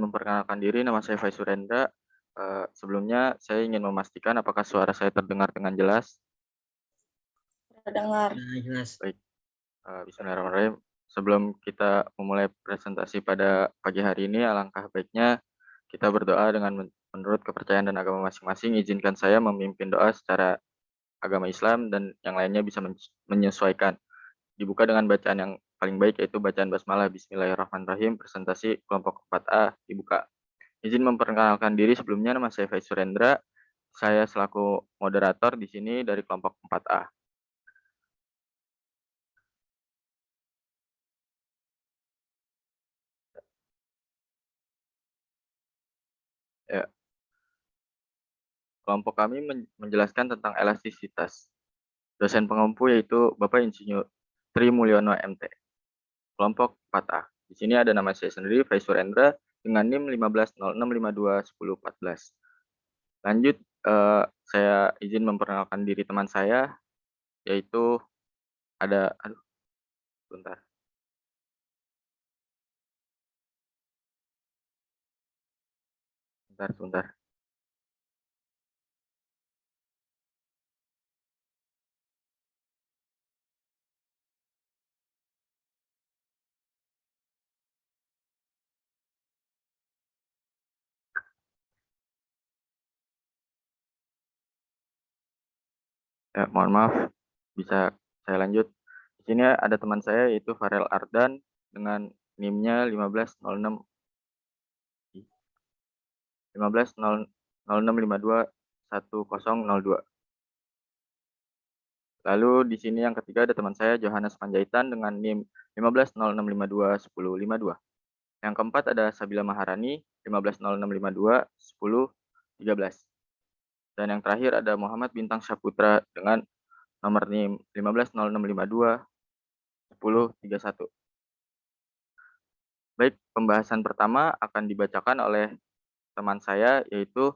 memperkenalkan diri, nama saya Faiz Surendra. Sebelumnya saya ingin memastikan apakah suara saya terdengar dengan jelas? Terdengar. Jelas. Baik, bismillahirrahmanirrahim. Sebelum kita memulai presentasi pada pagi hari ini, alangkah baiknya kita berdoa dengan menurut kepercayaan dan agama masing-masing. Izinkan saya memimpin doa secara agama Islam dan yang lainnya bisa menyesuaikan. Dibuka dengan bacaan yang paling baik, yaitu bacaan basmalah. Bismillahirrahmanirrahim. Presentasi kelompok 4A dibuka. Izin memperkenalkan diri sebelumnya, nama saya Faiz Surendra. Saya selaku moderator di sini dari kelompok 4A. Ya, kelompok kami menjelaskan tentang elastisitas. Dosen pengampu yaitu Bapak Insinyur Tri Mulyono MT. Kelompok 4A. Di sini ada nama saya sendiri, Faiz Surendra, dengan NIM 1506521014. Lanjut, saya izin memperkenalkan diri teman saya, yaitu ada, sebentar. Sebentar. Ya, mohon maaf, bisa saya lanjut. Di sini ada teman saya yaitu Farel Ardan dengan NIM-nya 1506521002. Lalu di sini yang ketiga ada teman saya Johannes Panjaitan dengan NIM 1506521052. Yang keempat ada Sabila Maharani 1506521013. Dan yang terakhir ada Muhammad Bintang Syaputra dengan nomor NIM 1506521031. Baik, pembahasan pertama akan dibacakan oleh teman saya yaitu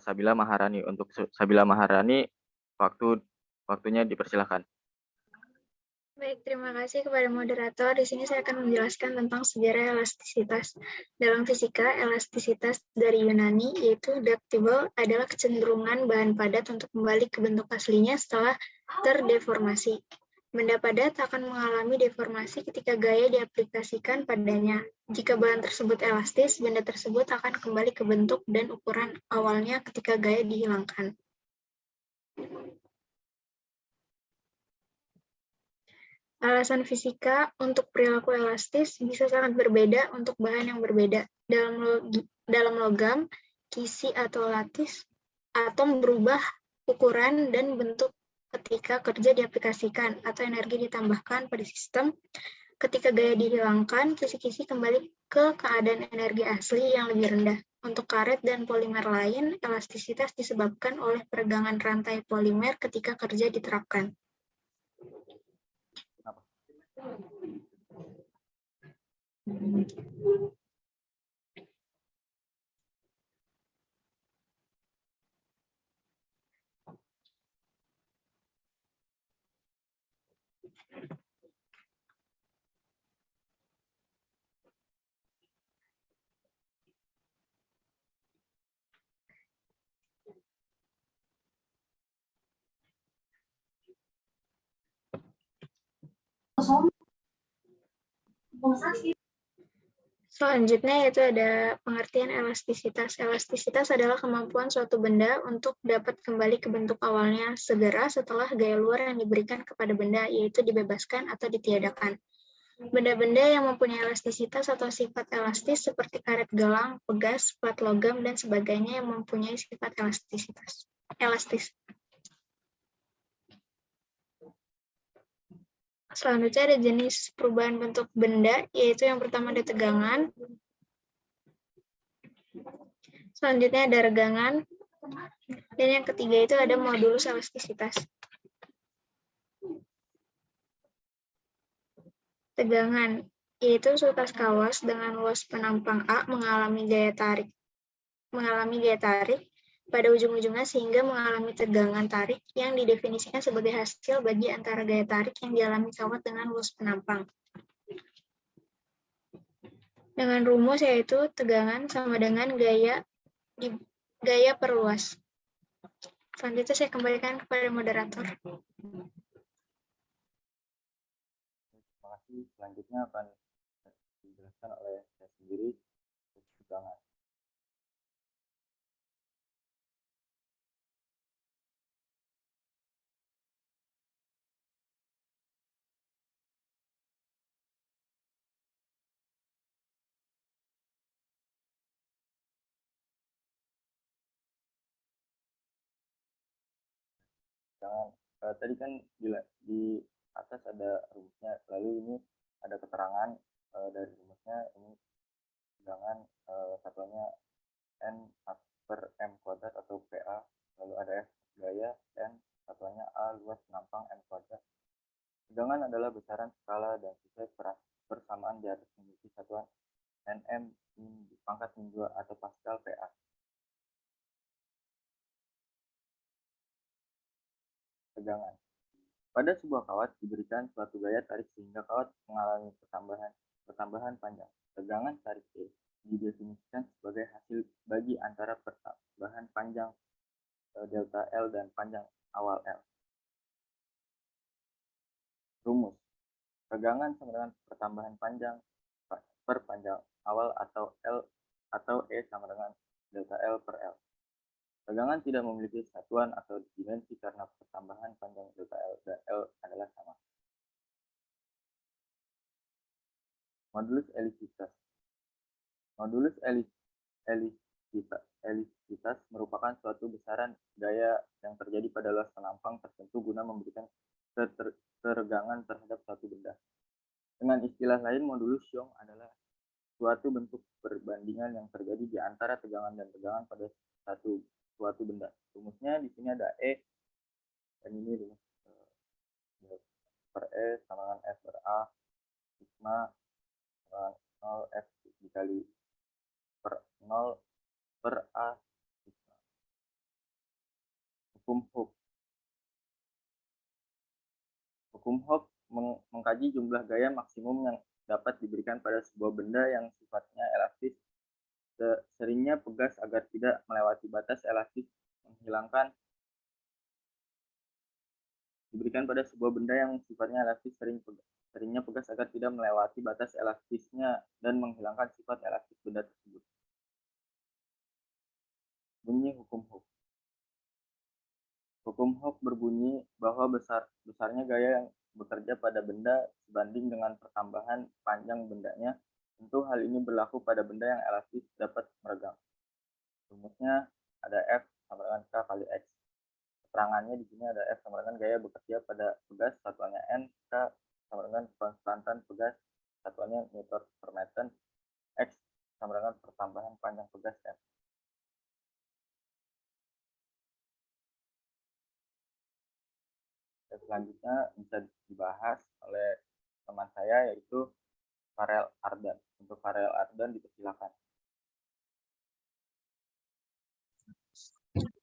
Sabila Maharani. Untuk Sabila Maharani, waktunya dipersilahkan. Baik, terima kasih kepada moderator. Di sini saya akan menjelaskan tentang sejarah elastisitas. Dalam fisika, elastisitas dari Yunani, yaitu ductible, adalah kecenderungan bahan padat untuk kembali ke bentuk aslinya setelah terdeformasi. Benda padat akan mengalami deformasi ketika gaya diaplikasikan padanya. Jika bahan tersebut elastis, benda tersebut akan kembali ke bentuk dan ukuran awalnya ketika gaya dihilangkan. Alasan fisika untuk perilaku elastis bisa sangat berbeda untuk bahan yang berbeda. Dalam logam, kisi atau latis, atom berubah ukuran dan bentuk ketika kerja diaplikasikan atau energi ditambahkan pada sistem. Ketika gaya dihilangkan, kisi-kisi kembali ke keadaan energi asli yang lebih rendah. Untuk karet dan polimer lain, elastisitas disebabkan oleh peregangan rantai polimer ketika kerja diterapkan. Selanjutnya yaitu ada pengertian elastisitas. Elastisitas adalah kemampuan suatu benda untuk dapat kembali ke bentuk awalnya segera setelah gaya luar yang diberikan kepada benda, yaitu dibebaskan atau ditiadakan. Benda-benda yang mempunyai elastisitas atau sifat elastis seperti karet gelang, pegas, plat logam, dan sebagainya yang mempunyai sifat elastis. Selanjutnya ada jenis perubahan bentuk benda, yaitu yang pertama ada tegangan, selanjutnya ada regangan, dan yang ketiga itu ada modulus elastisitas. Tegangan, yaitu sutas kawas dengan luas penampang A mengalami gaya tarik pada ujung-ujungnya sehingga mengalami tegangan tarik yang didefinisikan sebagai hasil bagi antara gaya tarik yang dialami kawat dengan luas penampang. dengan rumus yaitu tegangan sama dengan gaya per luas. Selanjutnya saya kembalikan kepada moderator. Terima kasih. Selanjutnya akan dijelaskan oleh saya sendiri tegangan. Tadi kan di atas ada rumusnya, lalu ini ada keterangan dari rumusnya. Ini tegangan satuannya N per M kuadrat atau PA, lalu ada F gaya, N satuannya A luas penampang M kuadrat. Tegangan adalah besaran skala dan sesuai persamaan di atas memiliki satuan Nm pangkat min 2 atau Pascal PA. Tegangan. Pada sebuah kawat diberikan suatu gaya tarik sehingga kawat mengalami pertambahan panjang. Tegangan tarik E didefinisikan sebagai hasil bagi antara pertambahan panjang delta L dan panjang awal L. Rumus. Tegangan sama dengan pertambahan panjang per panjang awal atau L atau E sama dengan delta L per L. Tegangan tidak memiliki satuan atau dimensi karena pertambahan panjang delta L dan L adalah sama. Modulus elastisitas. Modulus elastisitas merupakan suatu besaran gaya yang terjadi pada luas penampang tertentu guna memberikan ketegangan terhadap suatu benda. Dengan istilah lain, modulus Young adalah suatu bentuk perbandingan yang terjadi di antara tegangan dan tegangan pada suatu benda. Rumusnya di sini ada E, dan ini rumus per E sama dengan F per A, sigma 0 F dikali per 0 per A sigma. Hukum Hooke. Hukum Hooke mengkaji jumlah gaya maksimum yang dapat diberikan pada sebuah benda yang sifatnya elastis. Seringnya pegas agar tidak melewati batas elastis menghilangkan diberikan pada sebuah benda yang sifatnya elastis seringnya pegas agar tidak melewati batas elastisnya dan menghilangkan sifat elastis benda tersebut. Bunyi hukum Hooke. Hukum Hooke berbunyi bahwa besarnya gaya yang bekerja pada benda sebanding dengan pertambahan panjang bendanya. Tentu hal ini berlaku pada benda yang elastis dapat meregang. Rumusnya ada F sama dengan K kali X. Keterangannya di sini ada F sama dengan gaya bekerja pada pegas, satuannya N, K sama dengan konstantan pegas, satuannya meter per meter, X sama dengan pertambahan panjang pegas M. Selanjutnya bisa dibahas oleh teman saya, yaitu Karel Ardan. Untuk Karel Ardan dipersilakan.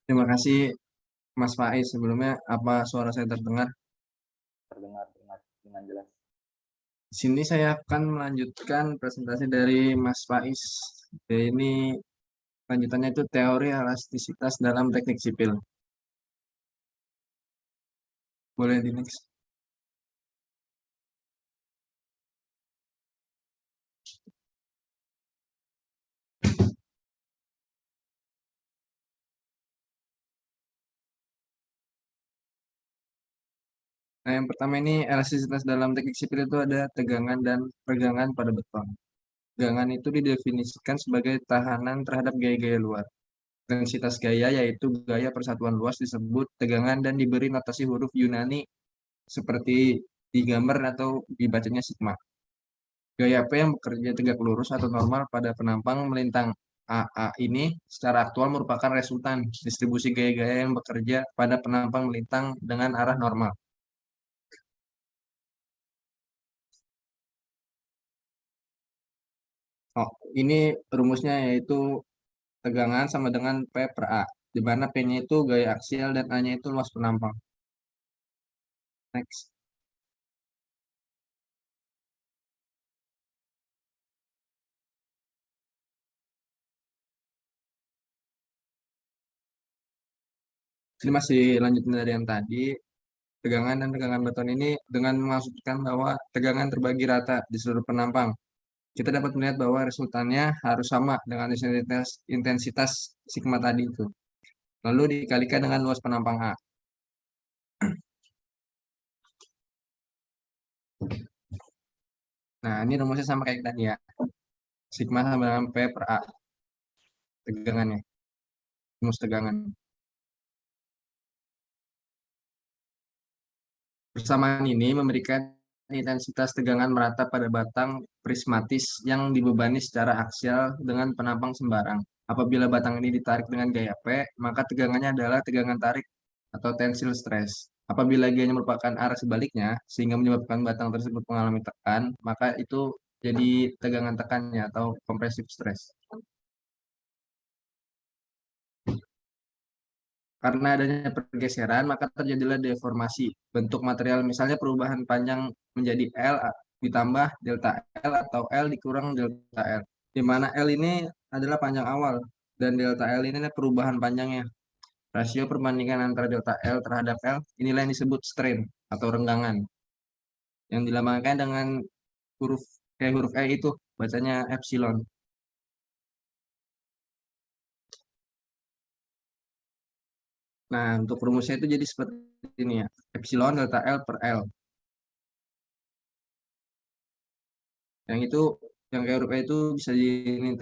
Terima kasih Mas Faiz. Sebelumnya apa suara saya terdengar? Terdengar dengan jelas. Di sini saya akan melanjutkan presentasi dari Mas Faiz. Ini lanjutannya itu teori elastisitas dalam teknik sipil. Boleh di next. Nah, yang pertama ini elastisitas dalam teknik sipil itu ada tegangan dan peregangan pada beton. Tegangan itu didefinisikan sebagai tahanan terhadap gaya-gaya luar. Densitas gaya yaitu gaya persatuan luas disebut tegangan dan diberi notasi huruf Yunani seperti digambar atau dibacanya sigma. Gaya P yang bekerja tegak lurus atau normal pada penampang melintang AA ini secara aktual merupakan resultan distribusi gaya-gaya yang bekerja pada penampang melintang dengan arah normal. Oh, ini rumusnya yaitu tegangan sama dengan P per A, di mana P-nya itu gaya aksial dan A-nya itu luas penampang. Next. Ini masih lanjutin dari yang tadi. Tegangan dan tegangan beton ini dengan memaksudkan bahwa tegangan terbagi rata di seluruh penampang. Kita dapat melihat bahwa resultannya harus sama dengan intensitas sigma tadi itu. Lalu dikalikan dengan luas penampang A. Nah, ini rumusnya sama kayak tadi ya. Sigma sama dengan P per A. Tegangannya. Rumus tegangan. Persamaan ini memberikan intensitas tegangan merata pada batang prismatis yang dibebani secara aksial dengan penampang sembarang. Apabila batang ini ditarik dengan gaya P, maka tegangannya adalah tegangan tarik atau tensile stress. Apabila gayanya merupakan arah sebaliknya, sehingga menyebabkan batang tersebut mengalami tekan, maka itu jadi tegangan tekannya atau compressive stress. Karena adanya pergeseran, maka terjadilah deformasi bentuk material, misalnya perubahan panjang menjadi L ditambah delta L atau L dikurang delta L, di mana L ini adalah panjang awal dan delta L ini adalah perubahan panjangnya. Rasio perbandingan antara delta L terhadap L inilah yang disebut strain atau renggangan, yang dilambangkan dengan huruf E itu bacanya epsilon. Nah, untuk rumusnya itu jadi seperti ini ya, epsilon delta L per L. Yang itu, yang kayak huruf E itu bisa ini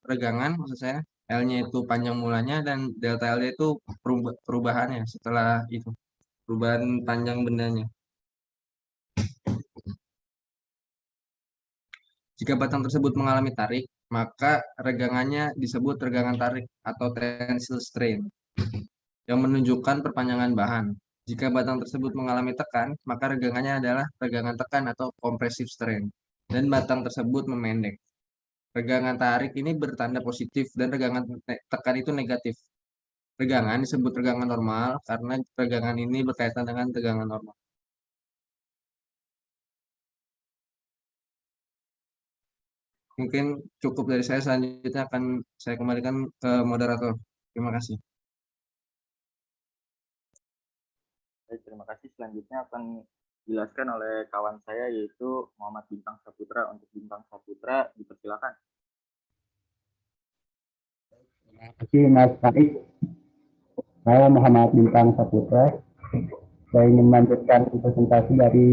regangan maksud saya. L-nya itu panjang mulanya dan delta L-nya itu perubahannya setelah itu, perubahan panjang bendanya. Jika batang tersebut mengalami tarik, maka regangannya disebut regangan tarik atau tensile strain, yang menunjukkan perpanjangan bahan. Jika batang tersebut mengalami tekan, maka regangannya adalah regangan tekan atau compressive strain, dan batang tersebut memendek. Regangan tarik ini bertanda positif dan regangan tekan itu negatif. Regangan disebut regangan normal karena regangan ini berkaitan dengan tegangan normal. Mungkin cukup dari saya, selanjutnya akan saya kembalikan ke moderator. Terima kasih. Baik, terima kasih. Selanjutnya akan dijelaskan oleh kawan saya yaitu Muhammad Bintang Saputra. Untuk Bintang Saputra, dipersilakan. Terima kasih Mas Farid. Saya Muhammad Bintang Saputra. Saya ingin melanjutkan presentasi dari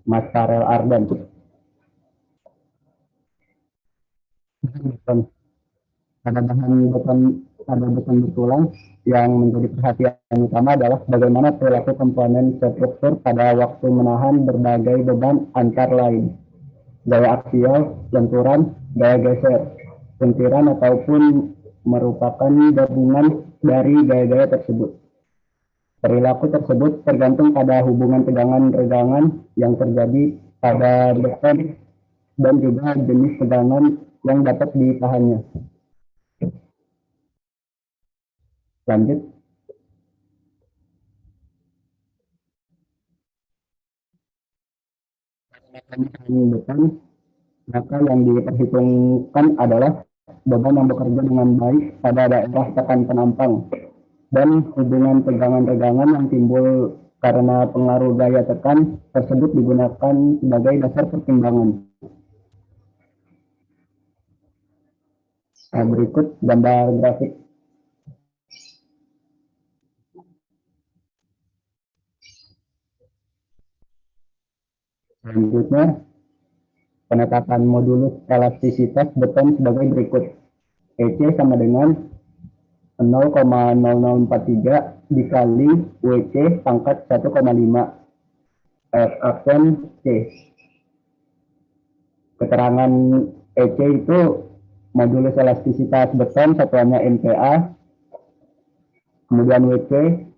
Mas Farel Ardan. Pada bahan beton bertulang yang menjadi perhatian utama adalah bagaimana perilaku komponen struktur pada waktu menahan berbagai beban antar lain, gaya aksial, lenturan, gaya geser, sentiran ataupun merupakan gabungan dari gaya-gaya tersebut. Perilaku tersebut tergantung pada hubungan tegangan-regangan yang terjadi pada beton dan juga jenis tegangan yang dapat ditahannya. Lanjut. Beton, maka yang diperhitungkan adalah beban yang bekerja dengan baik pada daerah tekan penampang dan hubungan tegangan-regangan yang timbul karena pengaruh gaya tekan tersebut digunakan sebagai dasar pertimbangan. Nah, berikut gambar grafik. Selanjutnya, penetapan modulus elastisitas beton sebagai berikut. EC sama dengan 0,0043 dikali WC pangkat 1,5 F aksen C. Keterangan EC itu modulus elastisitas beton satuannya MPa, kemudian WC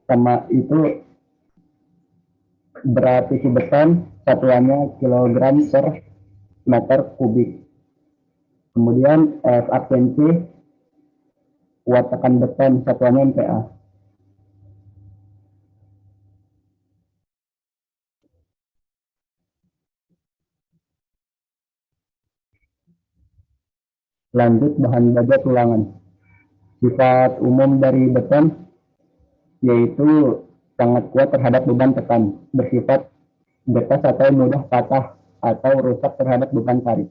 sama itu berat isi beton satuannya kilogram per meter kubik. Kemudian F aksen C kuat tekan beton satuannya MPa. Lanjut bahan baja tulangan. Sifat umum dari beton yaitu sangat kuat terhadap beban tekan, bersifat getas atau mudah patah atau rusak terhadap beban tarik.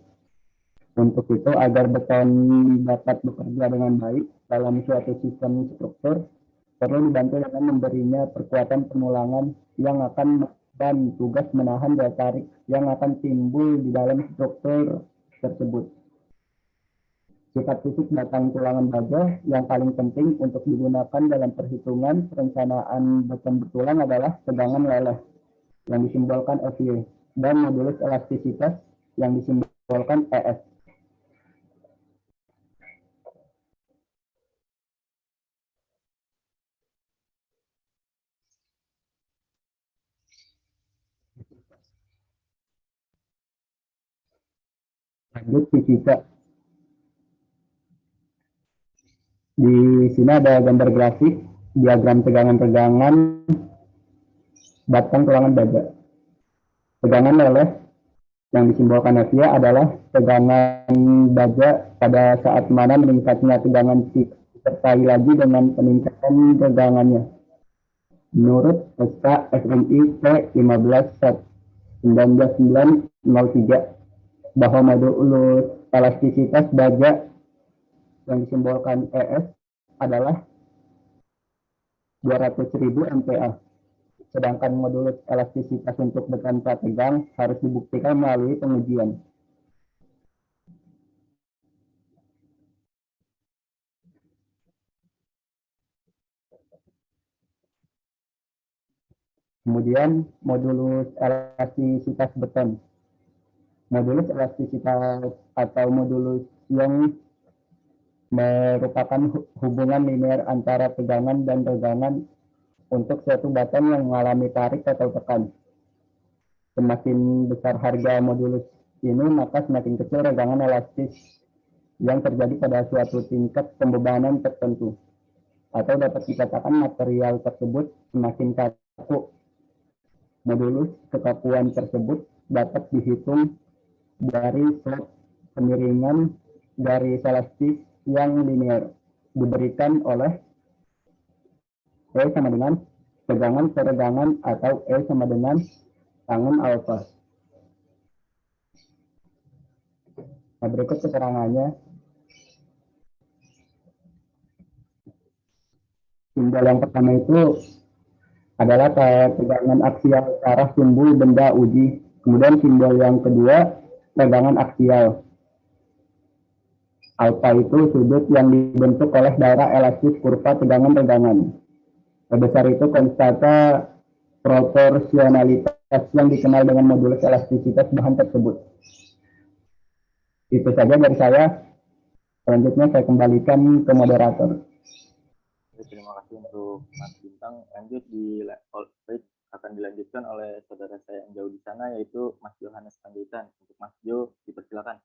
Untuk itu, agar beton dapat bekerja dengan baik dalam suatu sistem struktur, perlu dibantu dengan memberinya perkuatan penulangan yang akan dan tugas menahan daya tarik yang akan timbul di dalam struktur tersebut. Sifat fisik batang tulangan baja yang paling penting untuk digunakan dalam perhitungan perencanaan beton bertulang adalah tegangan leleh yang disimbolkan FY dan modulus elastisitas yang disimbolkan ES. Lanjut fisika. Di sini ada gambar grafik diagram tegangan-tegangan batang tulangan baja. Tegangan leleh yang disimbolkan FY adalah tegangan baja pada saat mana meningkatnya tegangan disertai lagi dengan peningkatan tegangannya. Menurut SK FMI P15/19903 bahwa modulus elastisitas baja yang disimbolkan ES adalah 200.000 MPa. Sedangkan modulus elastisitas untuk beton prategang harus dibuktikan melalui pengujian. Kemudian modulus elastisitas beton. Modulus elastisitas atau modulus yang merupakan hubungan linear antara tegangan dan tegangan untuk suatu beton yang mengalami tarik atau tekan. Semakin besar harga modulus ini, maka semakin kecil regangan elastis yang terjadi pada suatu tingkat pembebanan tertentu. Atau dapat dikatakan material tersebut semakin kaku. Modulus kekakuan tersebut dapat dihitung dari slope kemiringan garis elastis yang linear diberikan oleh E sama dengan tegangan per regangan atau E sama dengan tangan alfa. Nah, berikut keterangannya. Simbol yang pertama itu adalah tegangan aksial ke arah sumbu benda uji. Kemudian simbol yang kedua, tegangan aksial. Alfa itu sudut yang dibentuk oleh daerah elastis kurva tegangan-tegangan. Sebesar itu konstanta proporsionalitas yang dikenal dengan modulus elastisitas bahan tersebut. Itu saja dari saya. Selanjutnya saya kembalikan ke moderator. Terima kasih untuk Mas Bintang. Lanjut akan dilanjutkan oleh saudara saya yang jauh di sana, yaitu Mas Johannes Panjaitan. Untuk Mas Jo, dipersilakan.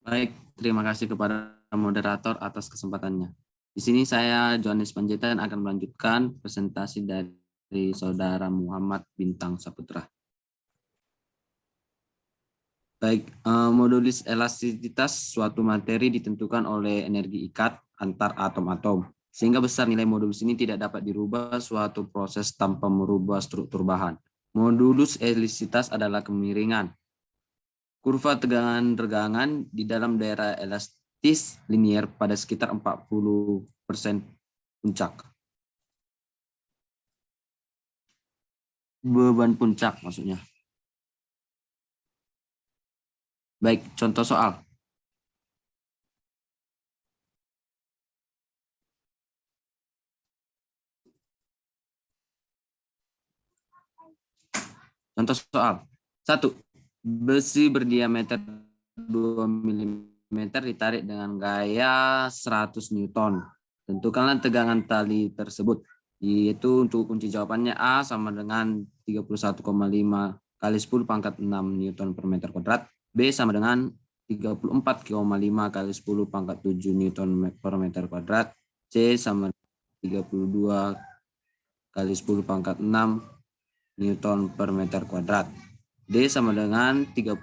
Baik, terima kasih kepada moderator atas kesempatannya. Di sini saya, Johannes Panjaitan, akan melanjutkan presentasi dari saudara Muhammad Bintang Saputra. Baik, modulus elastisitas suatu materi ditentukan oleh energi ikat antar atom-atom, sehingga besar nilai modulus ini tidak dapat dirubah suatu proses tanpa merubah struktur bahan. Modulus elastisitas adalah kemiringan kurva tegangan-regangan di dalam daerah elastis linear pada sekitar 40% puncak. Beban puncak maksudnya. Baik, contoh soal. Contoh soal. 1. Besi berdiameter 2 mm ditarik dengan gaya 100 Newton. Tentukanlah tegangan tali tersebut. Yaitu untuk kunci jawabannya A sama dengan 31,5 kali 10 pangkat 6 Newton per meter kuadrat. B sama dengan 34,5 kali 10 pangkat 7 Newton per meter kuadrat. C sama 32 kali 10 pangkat 6 Newton per meter kuadrat. D sama dengan 30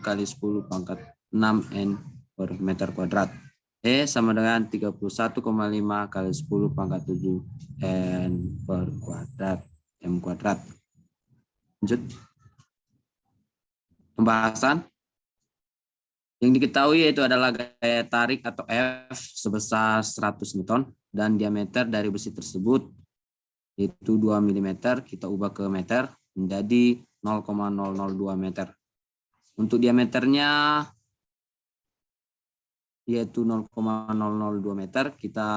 kali 10 pangkat 6 N per meter kuadrat. E sama dengan 31,5 kali 10 pangkat 7 N per kuadrat M kuadrat. Lanjut. Pembahasan. Yang diketahui yaitu adalah gaya tarik atau F sebesar 100 Newton dan diameter dari besi tersebut yaitu 2 mm, kita ubah ke meter menjadi 0,002 meter. Untuk diameternya yaitu 0,002 meter, kita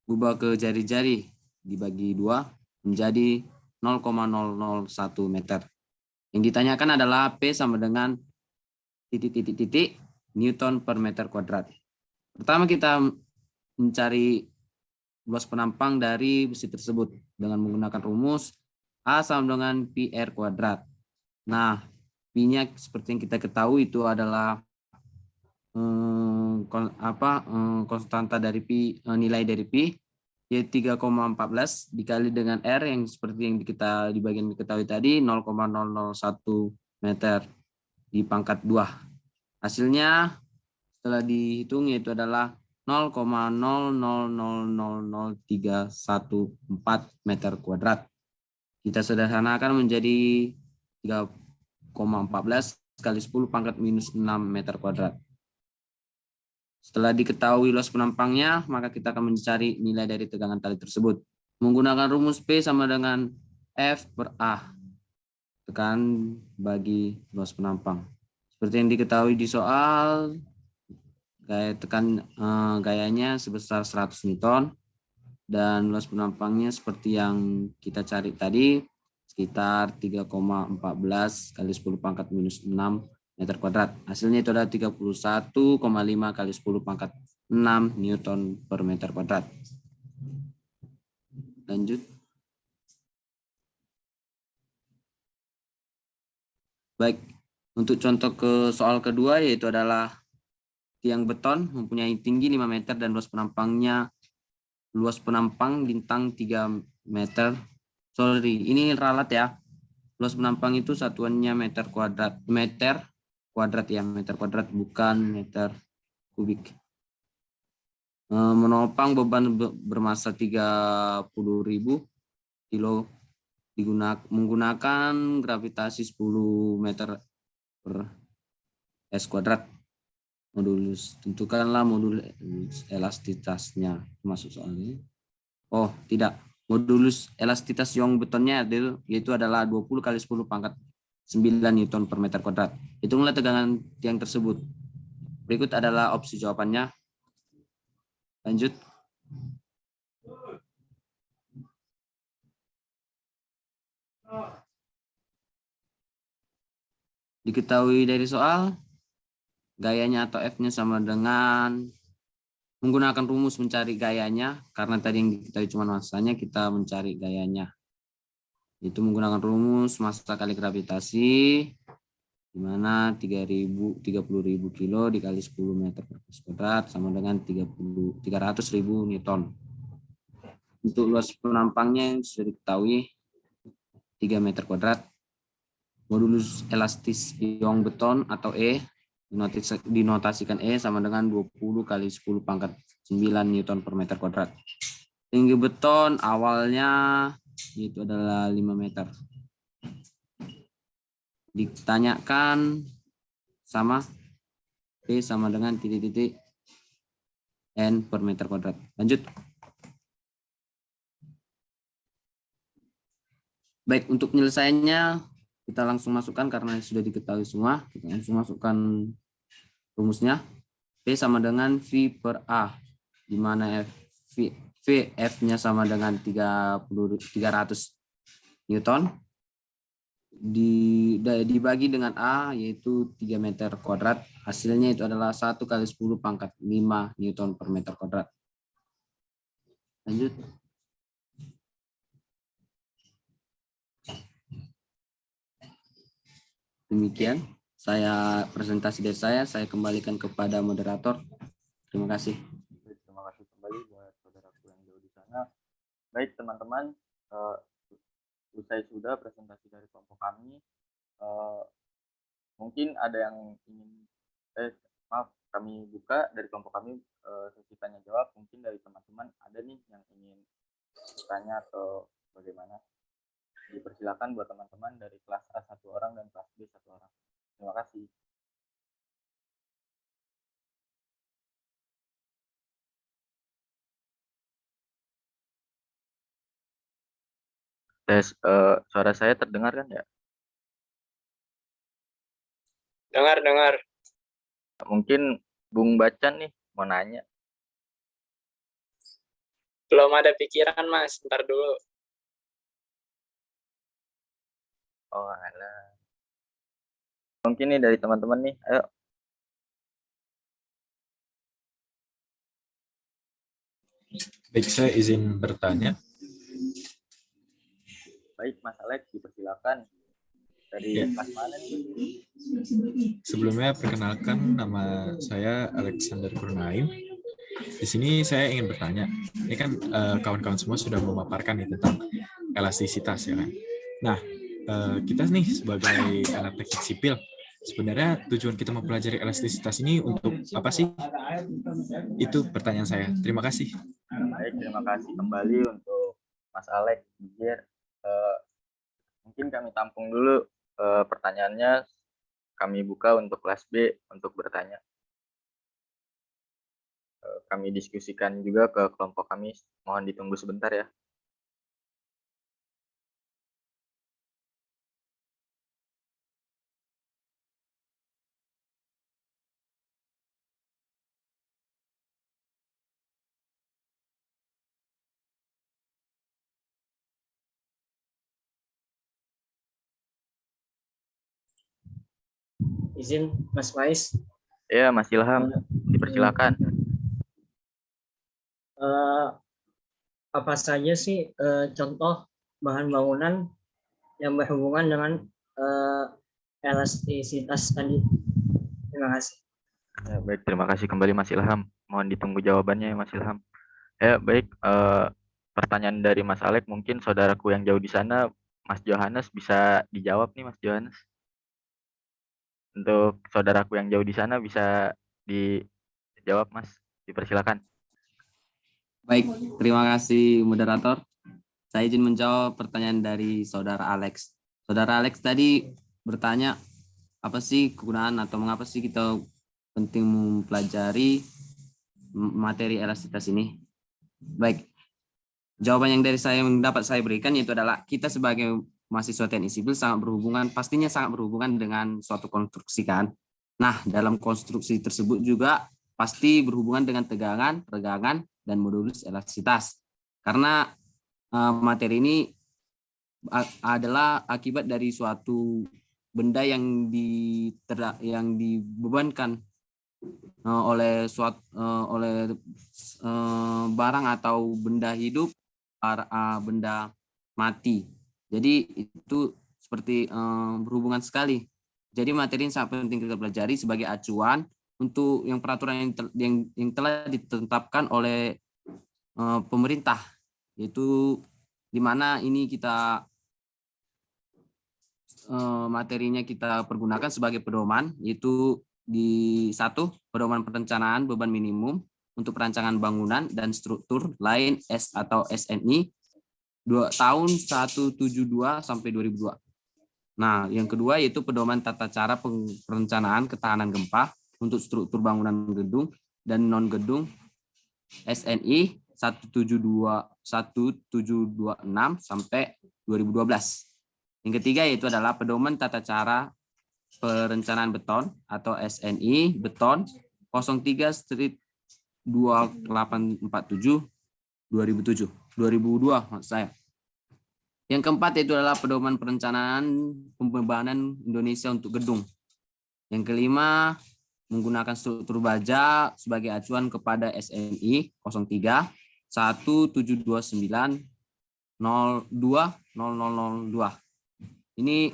ubah ke jari-jari dibagi 2 menjadi 0,001 meter. Yang ditanyakan adalah P sama dengan titik Newton per meter kuadrat. Pertama kita mencari luas penampang dari besi tersebut dengan menggunakan rumus A sama dengan Pi R kuadrat. Nah, Pi-nya seperti yang kita ketahui itu adalah konstanta dari Pi, nilai dari Pi yaitu 3,14 dikali dengan R yang seperti yang kita di bagian diketahui tadi 0,001 meter di pangkat 2. Hasilnya setelah dihitung yaitu adalah 0,0000314 meter kuadrat. Kita sederhanakan menjadi 3,14 kali 10 pangkat minus 6 meter kuadrat. Setelah diketahui luas penampangnya, maka kita akan mencari nilai dari tegangan tali tersebut. Menggunakan rumus P sama dengan F per A. Tekan bagi luas penampang. Seperti yang diketahui di soal, gayanya sebesar 100 Newton dan luas penampangnya seperti yang kita cari tadi sekitar 3,14 kali 10 pangkat minus 6 meter kuadrat. Hasilnya itu adalah 31,5 kali 10 pangkat 6 Newton per meter kuadrat. Lanjut. Baik, untuk contoh ke soal kedua yaitu adalah tiang beton mempunyai tinggi 5 meter dan luas penampang bintang 3 meter. Sorry, ini ralat ya. Luas penampang itu satuannya meter kuadrat ya, meter kuadrat bukan meter kubik. Menopang beban bermasa 30.000 kilo menggunakan gravitasi 10 meter per S kuadrat. Modulus, tentukanlah modulus elastisitasnya masuk soalnya. Oh, tidak. Modulus elastisitas Young betonnya yaitu adalah 20 kali 10 pangkat 9 Newton per meter kuadrat. Hitunglah tegangan tiang tersebut. Berikut adalah opsi jawabannya. Lanjut. Diketahui dari soal, gayanya atau F-nya sama dengan menggunakan rumus mencari gayanya, karena tadi yang diketahui cuma masanya, kita mencari gayanya. Itu menggunakan rumus massa kali gravitasi, di mana 30.000 kilo dikali 10 meter per kuadrat sama dengan 300.000 Newton. Untuk luas penampangnya yang sudah diketahui 3 meter kuadrat. Modulus elastis Young beton atau E dinotasikan E sama dengan 20 kali 10 pangkat 9 Newton per meter kuadrat. Tinggi beton awalnya itu adalah 5 meter. Ditanyakan sama P sama dengan titik-titik N per meter kuadrat. Lanjut. Baik, untuk penyelesaiannya kita langsung masukkan karena sudah diketahui semua. Kita langsung masukkan rumusnya. P sama dengan V per A, di mana F-nya sama dengan 300 Newton. Dibagi dengan A, yaitu 3 meter kuadrat. Hasilnya itu adalah 1 kali 10 pangkat 5 Newton per meter kuadrat. Lanjut. Demikian presentasi dari saya kembalikan kepada moderator. Terima kasih. Terima kasih kembali buat saudaraku yang jauh di sana. Baik teman-teman, usai sudah presentasi dari kelompok kami. Mungkin ada yang ingin kami buka dari kelompok kami sesi tanya jawab. Mungkin dari teman-teman ada nih yang ingin bertanya atau bagaimana. Dipersilakan buat teman-teman dari kelas A 1 orang dan kelas B 1 orang. Terima kasih. Tes, suara saya terdengar kan ya? Dengar. Mungkin Bung Bacan nih mau nanya. Belum ada pikiran, Mas. Ntar dulu. Oh, alah. Mungkin nih dari teman-teman nih, ayo. Baik, saya izin bertanya. Baik, Mas Alex, dipersilakan. Dari Ya. kelas mana nih? Sebelumnya perkenalkan, nama saya Alexander Kurnaim. Di sini saya ingin bertanya. Ini kan kawan-kawan semua sudah memaparkan nih tentang elastisitas ya kan. Nah, kita nih sebagai anak teknik sipil, sebenarnya tujuan kita mempelajari elastisitas ini untuk apa sih? Itu pertanyaan saya. Terima kasih. Baik, terima kasih kembali untuk Mas Alex. Mungkin kami tampung dulu pertanyaannya. Kami buka untuk kelas B untuk bertanya. Kami diskusikan juga ke kelompok kami. Mohon ditunggu sebentar ya. Izin, Mas Mais. Ya, Mas Ilham, dipersilakan. Apa saja sih contoh bahan bangunan yang berhubungan dengan elastisitas tadi? Terima kasih. Ya, baik, terima kasih kembali Mas Ilham. Mohon ditunggu jawabannya ya Mas Ilham. Ya, baik. Pertanyaan dari Mas Alex, mungkin saudaraku yang jauh di sana, Mas Johannes, bisa dijawab nih Mas Johannes. Untuk saudaraku yang jauh di sana bisa dijawab Mas. Dipersilakan. Baik, terima kasih moderator. Saya izin menjawab pertanyaan dari saudara Alex. Saudara Alex tadi bertanya, apa sih kegunaan atau mengapa sih kita penting mempelajari materi elastisitas ini? Baik, jawaban yang dapat saya berikan yaitu adalah kita sebagai mahasiswa teknik sipil pastinya sangat berhubungan dengan suatu konstruksi kan. Nah, dalam konstruksi tersebut juga pasti berhubungan dengan tegangan, regangan, dan modulus elastisitas. Karena materi ini adalah akibat dari suatu benda yang dibebankan oleh barang atau benda hidup, benda mati. Jadi itu seperti berhubungan sekali. Jadi materi ini sangat penting kita pelajari sebagai acuan untuk yang peraturan yang telah ditetapkan oleh pemerintah, yaitu di mana ini kita materinya kita pergunakan sebagai pedoman, yaitu di 1, pedoman perencanaan beban minimum untuk perancangan bangunan dan struktur lain atau SNI 2 tahun 172 sampai 2002. Nah, yang kedua yaitu pedoman tata cara perencanaan ketahanan gempa untuk struktur bangunan gedung dan non gedung SNI 1726 sampai 2012. Yang ketiga yaitu adalah pedoman tata cara perencanaan beton atau SNI beton 03 Street 2847 2002 maksud saya. Yang keempat yaitu adalah pedoman perencanaan pembebanan Indonesia untuk gedung. Yang kelima menggunakan struktur baja sebagai acuan kepada SNI 03 1729 02 0002. Ini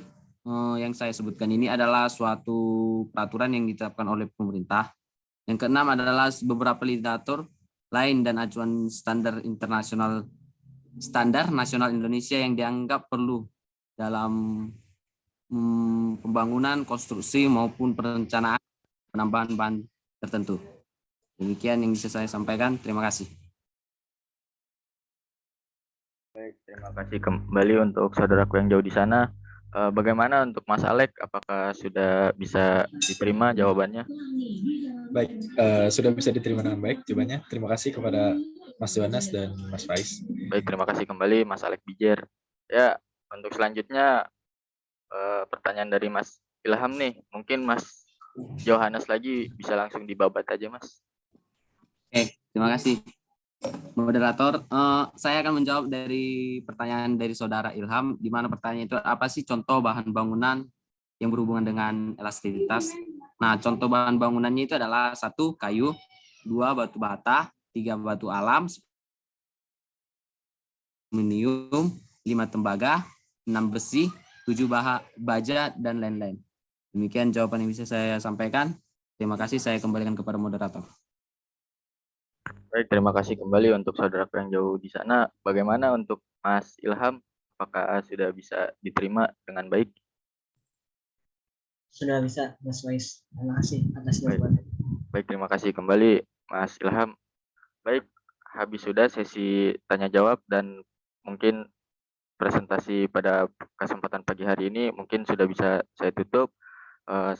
yang saya sebutkan ini adalah suatu peraturan yang ditetapkan oleh pemerintah. Yang keenam adalah beberapa literatur lain dan acuan standar nasional Indonesia yang dianggap perlu dalam pembangunan, konstruksi maupun perencanaan penambahan bahan tertentu. Demikian yang bisa saya sampaikan. Terima kasih. Baik, terima kasih kembali untuk saudaraku yang jauh di sana. Bagaimana untuk Mas Alek? Apakah sudah bisa diterima jawabannya? Baik, sudah bisa diterima dengan baik jawabannya. Terima kasih kepada Mas Yohanes dan Mas Faiz. Baik, terima kasih kembali Mas Alek Bijer. Ya, untuk selanjutnya pertanyaan dari Mas Ilham nih. Mungkin Mas Yohanes lagi bisa langsung dibabat aja, Mas. Oke, terima kasih. Moderator, saya akan menjawab dari pertanyaan dari saudara Ilham, di mana pertanyaan itu apa sih contoh bahan bangunan yang berhubungan dengan elastisitas. Nah, contoh bahan bangunannya itu adalah 1. Kayu, 2. Batu bata, 3. Batu alam, aluminium, 5. Tembaga, 6. Besi, 7. Baja, dan lain-lain. Demikian jawaban yang bisa saya sampaikan. Terima kasih, saya kembalikan kepada moderator. Baik, terima kasih kembali untuk saudaraku yang jauh di sana. Bagaimana untuk Mas Ilham? Apakah sudah bisa diterima dengan baik? Sudah bisa, Mas Faiz. Terima kasih atas jawabannya. Baik, terima kasih kembali Mas Ilham. Baik, habis sudah sesi tanya jawab dan mungkin presentasi pada kesempatan pagi hari ini mungkin sudah bisa saya tutup.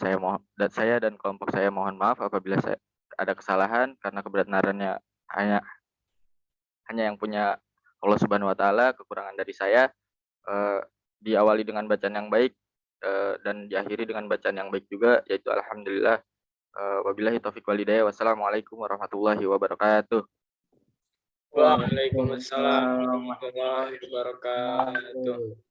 Saya dan kelompok saya mohon maaf apabila saya ada kesalahan karena kebenarannya hanya yang punya Allah Subhanahu wa taala. Kekurangan dari saya diawali dengan bacaan yang baik dan diakhiri dengan bacaan yang baik juga, yaitu alhamdulillah. Wabillahi taufiq walhidayah. Wassalamualaikum warahmatullahi wabarakatuh. Waalaikumsalam warahmatullahi wabarakatuh.